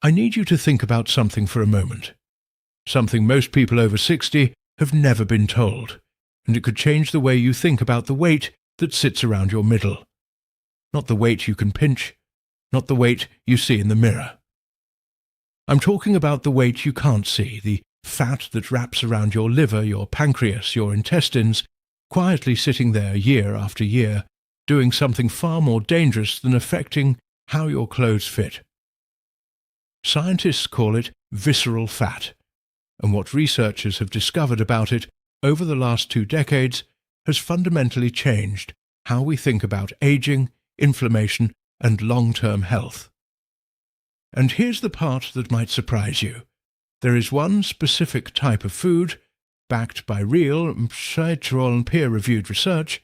I need you to think about something for a moment. Something most people over 60 have never been told, and it could change the way you think about the weight that sits around your middle. Not the weight you can pinch, not the weight you see in the mirror. I'm talking about the weight you can't see, the fat that wraps around your liver, your pancreas, your intestines, quietly sitting there year after year, doing something far more dangerous than affecting how your clothes fit. Scientists call it visceral fat, and what researchers have discovered about it over the last 2 decades has fundamentally changed how we think about aging, inflammation, and long-term health. And here's the part that might surprise you. There is one specific type of food, backed by real, peer-reviewed research,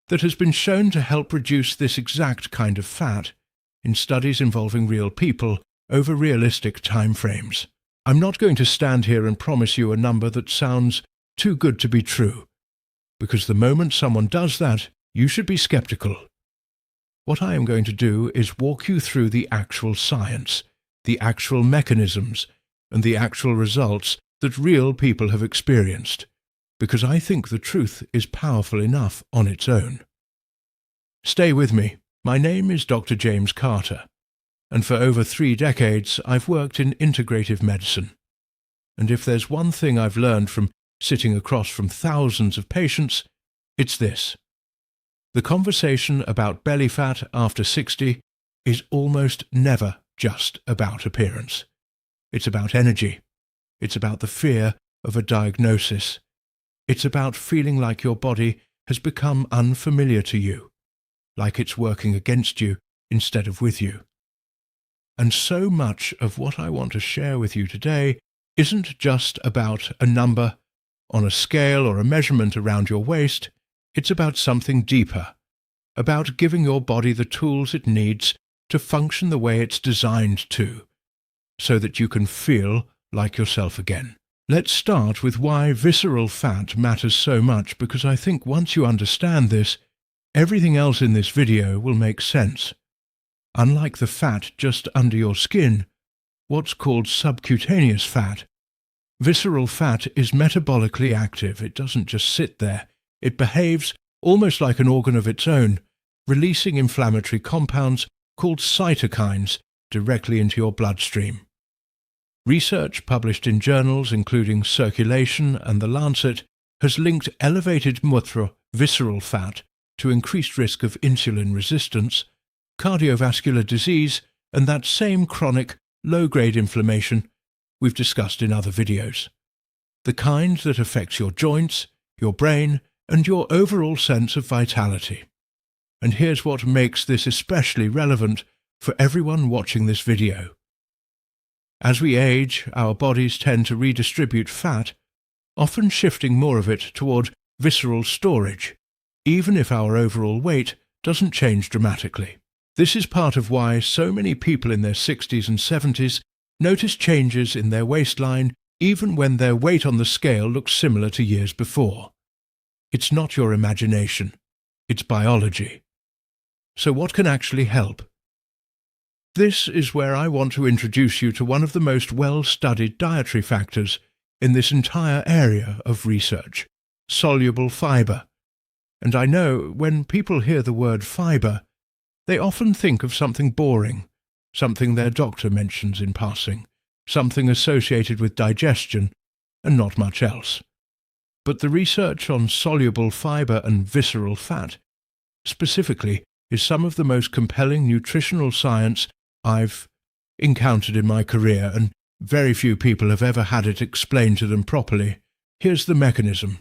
that has been shown to help reduce this exact kind of fat in studies involving real people over realistic time frames. I'm not going to stand here and promise you a number that sounds too good to be true, because the moment someone does that, you should be skeptical. What I am going to do is walk you through the actual science, the actual mechanisms, and the actual results that real people have experienced, because I think the truth is powerful enough on its own. Stay with me. My name is Dr. James Carter, and for over 3 decades I've worked in integrative medicine. And if there's one thing I've learned from sitting across from thousands of patients, it's this. The conversation about belly fat after 60 is almost never just about appearance. It's about energy. It's about the fear of a diagnosis. It's about feeling like your body has become unfamiliar to you, like it's working against you instead of with you. And so much of what I want to share with you today isn't just about a number on a scale or a measurement around your waist. It's about something deeper, about giving your body the tools it needs to function the way it's designed to, so that you can feel like yourself again. Let's start with why visceral fat matters so much, because I think once you understand this, everything else in this video will make sense. Unlike the fat just under your skin, what's called subcutaneous fat, visceral fat is metabolically active. It doesn't just sit there. It behaves almost like an organ of its own, releasing inflammatory compounds called cytokines directly into your bloodstream. Research published in journals including Circulation and The Lancet has linked elevated visceral fat to increased risk of insulin resistance, cardiovascular disease, and that same chronic, low-grade inflammation we've discussed in other videos. The kind that affects your joints, your brain, and your overall sense of vitality. And here's what makes this especially relevant for everyone watching this video. As we age, our bodies tend to redistribute fat, often shifting more of it toward visceral storage, even if our overall weight doesn't change dramatically. This is part of why so many people in their 60s and 70s notice changes in their waistline even when their weight on the scale looks similar to years before. It's not your imagination, it's biology. So what can actually help? This is where I want to introduce you to one of the most well-studied dietary factors in this entire area of research, soluble fiber. And I know when people hear the word fiber, they often think of something boring, something their doctor mentions in passing, something associated with digestion, and not much else. But the research on soluble fiber and visceral fat, specifically, is some of the most compelling nutritional science I've encountered in my career, and very few people have ever had it explained to them properly. Here's the mechanism.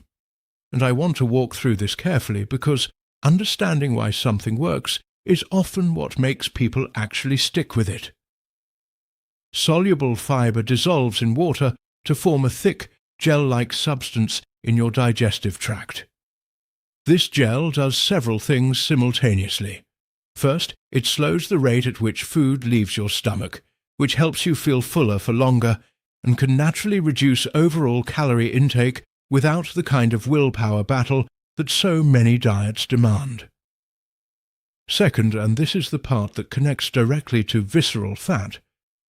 And I want to walk through this carefully because understanding why something works is often what makes people actually stick with it. Soluble fiber dissolves in water to form a thick, gel-like substance in your digestive tract. This gel does several things simultaneously. First, it slows the rate at which food leaves your stomach, which helps you feel fuller for longer and can naturally reduce overall calorie intake without the kind of willpower battle that so many diets demand. Second, and this is the part that connects directly to visceral fat,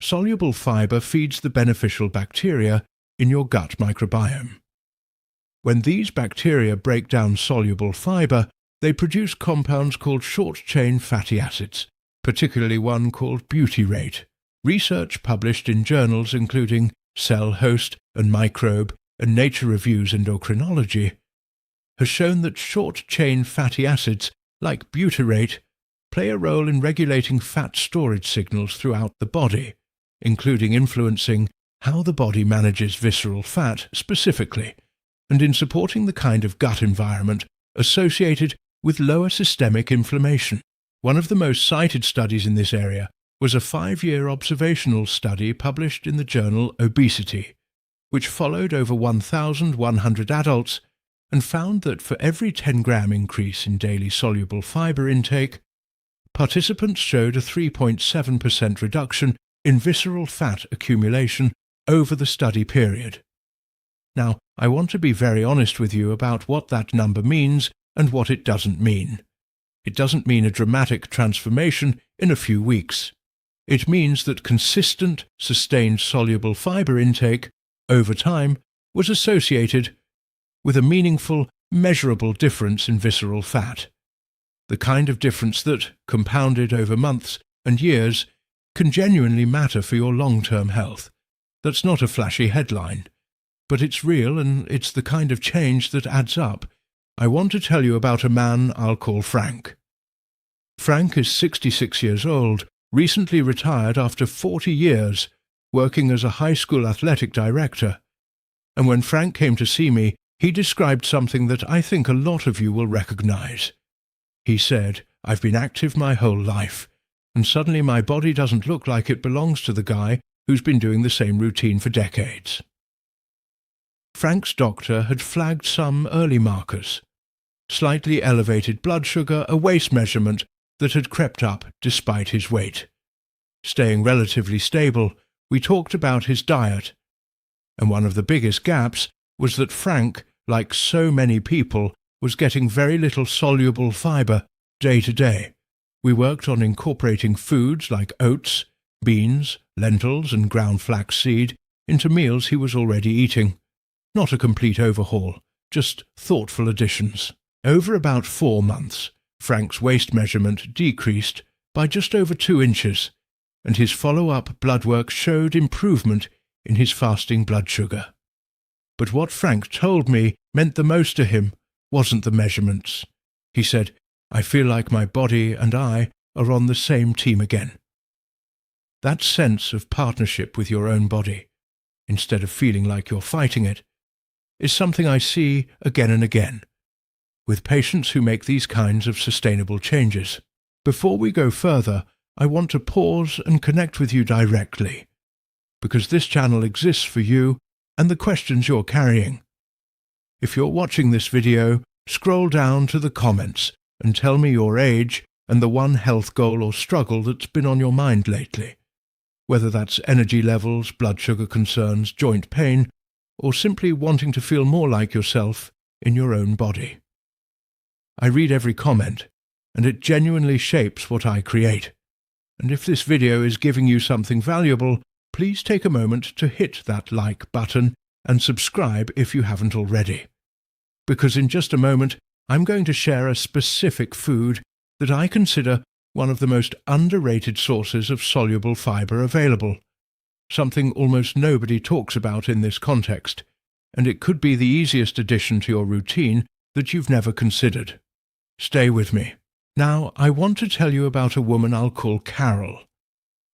Soluble fiber feeds the beneficial bacteria in your gut microbiome. When these bacteria break down soluble fiber, they produce compounds called short-chain fatty acids, particularly one called butyrate. Research published in journals including Cell Host and Microbe and Nature Reviews Endocrinology has shown that short-chain fatty acids, like butyrate, play a role in regulating fat storage signals throughout the body, including influencing how the body manages visceral fat specifically, and in supporting the kind of gut environment associated with lower systemic inflammation. One of the most cited studies in this area was a 5-year observational study published in the journal Obesity, which followed over 1,100 adults and found that for every 10-gram increase in daily soluble fiber intake, participants showed a 3.7% reduction in visceral fat accumulation over the study period. Now, I want to be very honest with you about what that number means and what it doesn't mean. It doesn't mean a dramatic transformation in a few weeks. It means that consistent, sustained soluble fiber intake over time was associated with a meaningful, measurable difference in visceral fat. The kind of difference that, compounded over months and years, can genuinely matter for your long-term health. That's not a flashy headline, but it's real and it's the kind of change that adds up. I want to tell you about a man I'll call Frank. Frank is 66 years old, recently retired after 40 years, working as a high school athletic director. And when Frank came to see me, he described something that I think a lot of you will recognize. He said, "I've been active my whole life, and suddenly my body doesn't look like it belongs to the guy who's been doing the same routine for decades." Frank's doctor had flagged some early markers: slightly elevated blood sugar, a waist measurement that had crept up despite his weight. Staying relatively stable, we talked about his diet, and one of the biggest gaps was that Frank, like so many people, was getting very little soluble fiber day to day. We worked on incorporating foods like oats, beans, lentils and ground flaxseed into meals he was already eating. Not a complete overhaul, just thoughtful additions. Over about 4 months, Frank's waist measurement decreased by just over 2 inches, and his follow-up blood work showed improvement in his fasting blood sugar. But what Frank told me meant the most to him wasn't the measurements. He said, "I feel like my body and I are on the same team again." That sense of partnership with your own body, instead of feeling like you're fighting it, is something I see again and again with patients who make these kinds of sustainable changes. Before we go further, I want to pause and connect with you directly, because this channel exists for you and the questions you're carrying. If you're watching this video, scroll down to the comments and tell me your age and the one health goal or struggle that's been on your mind lately, whether that's energy levels, blood sugar concerns, joint pain, or simply wanting to feel more like yourself in your own body. I read every comment, and it genuinely shapes what I create. And if this video is giving you something valuable, please take a moment to hit that like button and subscribe if you haven't already. Because in just a moment, I'm going to share a specific food that I consider one of the most underrated sources of soluble fiber available, something almost nobody talks about in this context, and it could be the easiest addition to your routine that you've never considered. Stay with me. Now, I want to tell you about a woman I'll call Carol.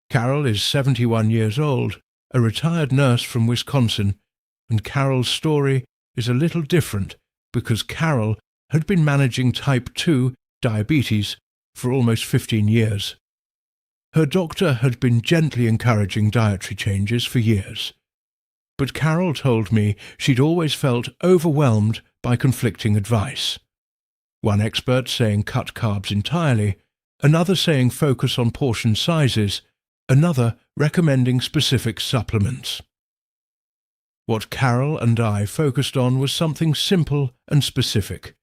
Carol is 71 years old, a retired nurse from Wisconsin, and Carol's story is a little different because Carol had been managing type 2 diabetes for almost 15 years. Her doctor had been gently encouraging dietary changes for years, but Carol told me she'd always felt overwhelmed by conflicting advice. One expert saying cut carbs entirely, another saying focus on portion sizes, another recommending specific supplements. What Carol and I focused on was something simple and specific: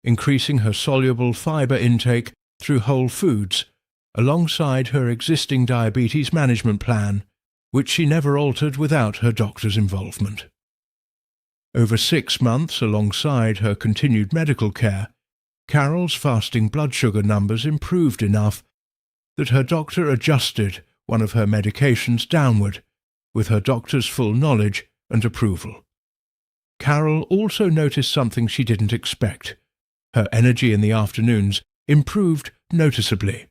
increasing her soluble fiber intake through whole foods, alongside her existing diabetes management plan, which she never altered without her doctor's involvement. Over 6 months alongside her continued medical care, Carol's fasting blood sugar numbers improved enough that her doctor adjusted one of her medications downward, with her doctor's full knowledge and approval. Carol also noticed something she didn't expect. Her energy in the afternoons improved noticeably.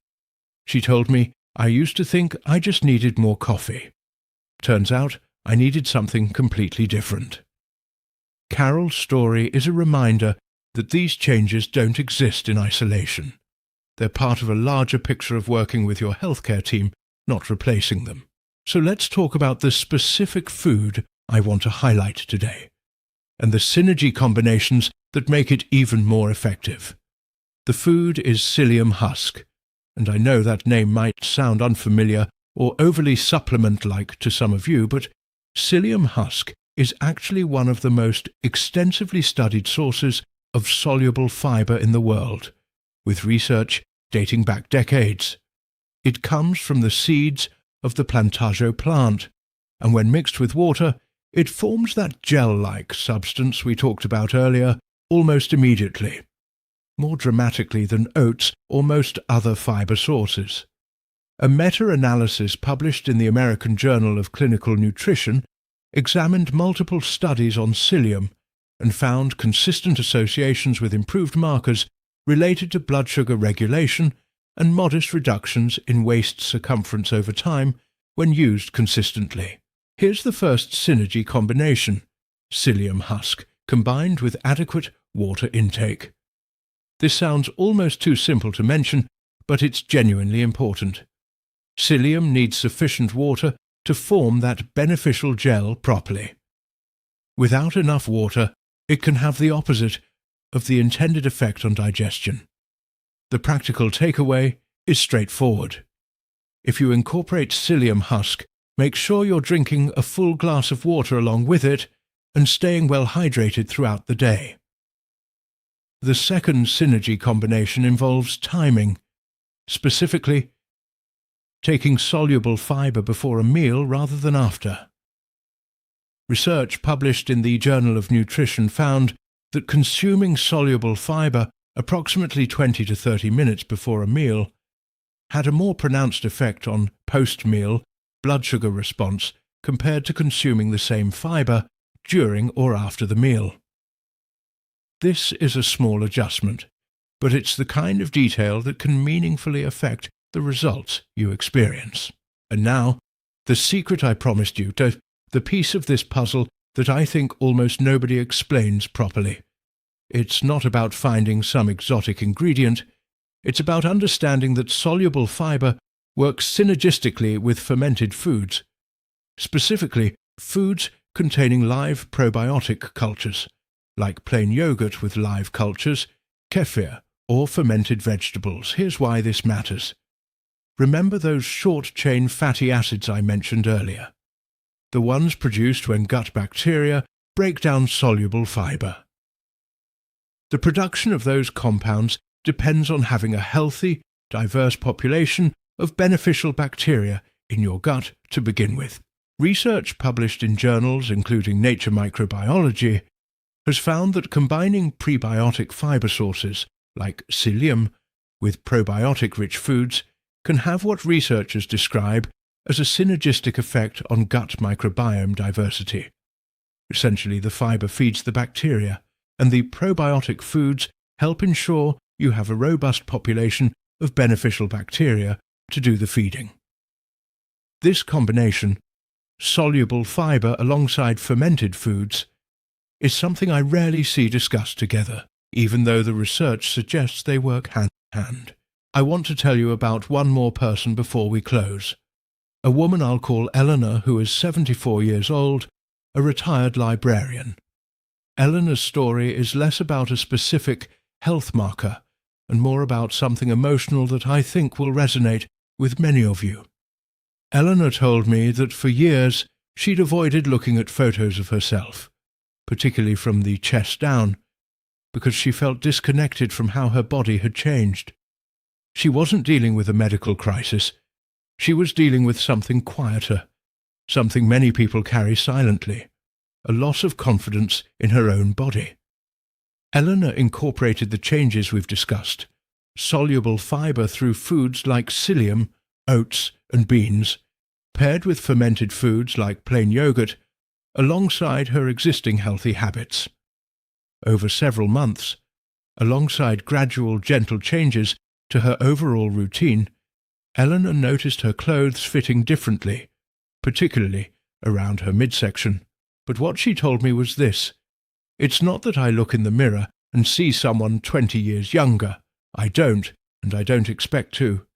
She told me, "I used to think I just needed more coffee. Turns out I needed something completely different." Carol's story is a reminder that these changes don't exist in isolation. They're part of a larger picture of working with your healthcare team, not replacing them. So let's talk about the specific food I want to highlight today, and the synergy combinations that make it even more effective. The food is Psyllium husk, and I know that name might sound unfamiliar or overly supplement-like to some of you, but Psyllium husk is actually one of the most extensively studied sources of soluble fibre in the world, with research dating back decades. It comes from the seeds of the plantago plant, and when mixed with water, it forms that gel-like substance we talked about earlier almost immediately, more dramatically than oats or most other fibre sources. A meta-analysis published in the American Journal of Clinical Nutrition examined multiple studies on psyllium and found consistent associations with improved markers related to blood sugar regulation and modest reductions in waist circumference over time when used consistently. Here's the first synergy combination: Psyllium husk combined with adequate water intake. This sounds almost too simple to mention, but it's genuinely important. Psyllium needs sufficient water to form that beneficial gel properly. Without enough water, it can have the opposite of the intended effect on digestion. The practical takeaway is straightforward. If you incorporate Psyllium husk, make sure you're drinking a full glass of water along with it and staying well hydrated throughout the day. The second synergy combination involves timing, specifically taking soluble fibre before a meal rather than after. Research published in the Journal of Nutrition found that consuming soluble fibre approximately 20 to 30 minutes before a meal had a more pronounced effect on post-meal blood sugar response compared to consuming the same fibre during or after the meal. This is a small adjustment, but it's the kind of detail that can meaningfully affect the results you experience. And now, the secret I promised you, the piece of this puzzle that I think almost nobody explains properly. It's not about finding some exotic ingredient. It's about understanding that soluble fibre works synergistically with fermented foods, specifically foods containing live probiotic cultures, like plain yogurt with live cultures, kefir, or fermented vegetables. Here's why this matters. Remember those short-chain fatty acids I mentioned earlier? The ones produced when gut bacteria break down soluble fibre. The production of those compounds depends on having a healthy, diverse population of beneficial bacteria in your gut to begin with. Research published in journals including Nature Microbiology has found that combining prebiotic fibre sources like psyllium with probiotic-rich foods can have what researchers describe as a synergistic effect on gut microbiome diversity. Essentially, the fibre feeds the bacteria, and the probiotic foods help ensure you have a robust population of beneficial bacteria to do the feeding. This combination, soluble fibre alongside fermented foods, is something I rarely see discussed together, even though the research suggests they work hand in hand. I want to tell you about one more person before we close. A woman I'll call Eleanor, who is 74 years old, a retired librarian. Eleanor's story is less about a specific health marker and more about something emotional that I think will resonate with many of you. Eleanor told me that for years she'd avoided looking at photos of herself, particularly from the chest down, because she felt disconnected from how her body had changed. She wasn't dealing with a medical crisis. She was dealing with something quieter, something many people carry silently, a loss of confidence in her own body. Eleanor incorporated the changes we've discussed, soluble fibre through foods like psyllium, oats and beans, paired with fermented foods like plain yogurt, alongside her existing healthy habits. Over several months, alongside gradual gentle changes to her overall routine, Eleanor noticed her clothes fitting differently, particularly around her midsection. But what she told me was this: "It's not that I look in the mirror and see someone 20 years younger. I don't, and I don't expect to.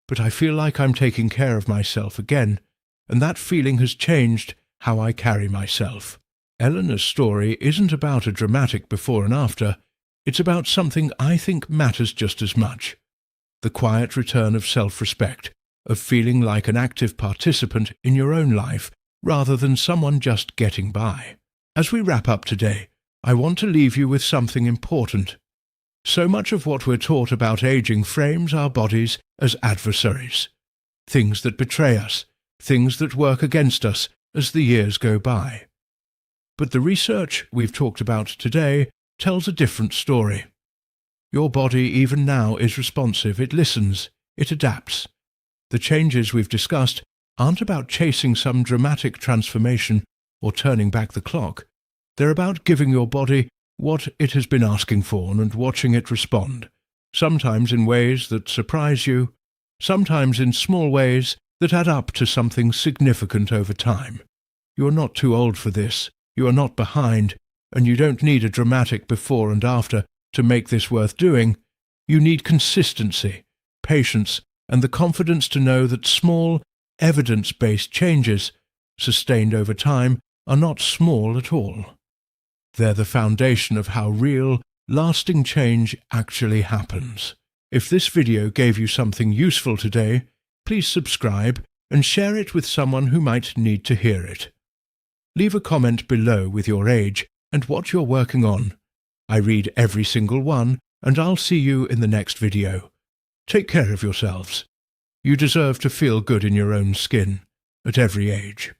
But I feel like I'm taking care of myself again, and that feeling has changed how I carry myself." Eleanor's story isn't about a dramatic before and after. It's about something I think matters just as much: the quiet return of self-respect, of feeling like an active participant in your own life rather than someone just getting by. As we wrap up today, I want to leave you with something important. So much of what we're taught about aging frames our bodies as adversaries, things that betray us, things that work against us as the years go by. But the research we've talked about today tells a different story. Your body even now is responsive, it listens, it adapts. The changes we've discussed aren't about chasing some dramatic transformation or turning back the clock. They're about giving your body what it has been asking for and watching it respond, sometimes in ways that surprise you, sometimes in small ways that add up to something significant over time. You're not too old for this, you are not behind, and you don't need a dramatic before and after to make this worth doing. You need consistency, patience, and the confidence to know that small, evidence-based changes, sustained over time, are not small at all. They're the foundation of how real, lasting change actually happens. If this video gave you something useful today, please subscribe and share it with someone who might need to hear it. Leave a comment below with your age and what you're working on. I read every single one, and I'll see you in the next video. Take care of yourselves. You deserve to feel good in your own skin, at every age.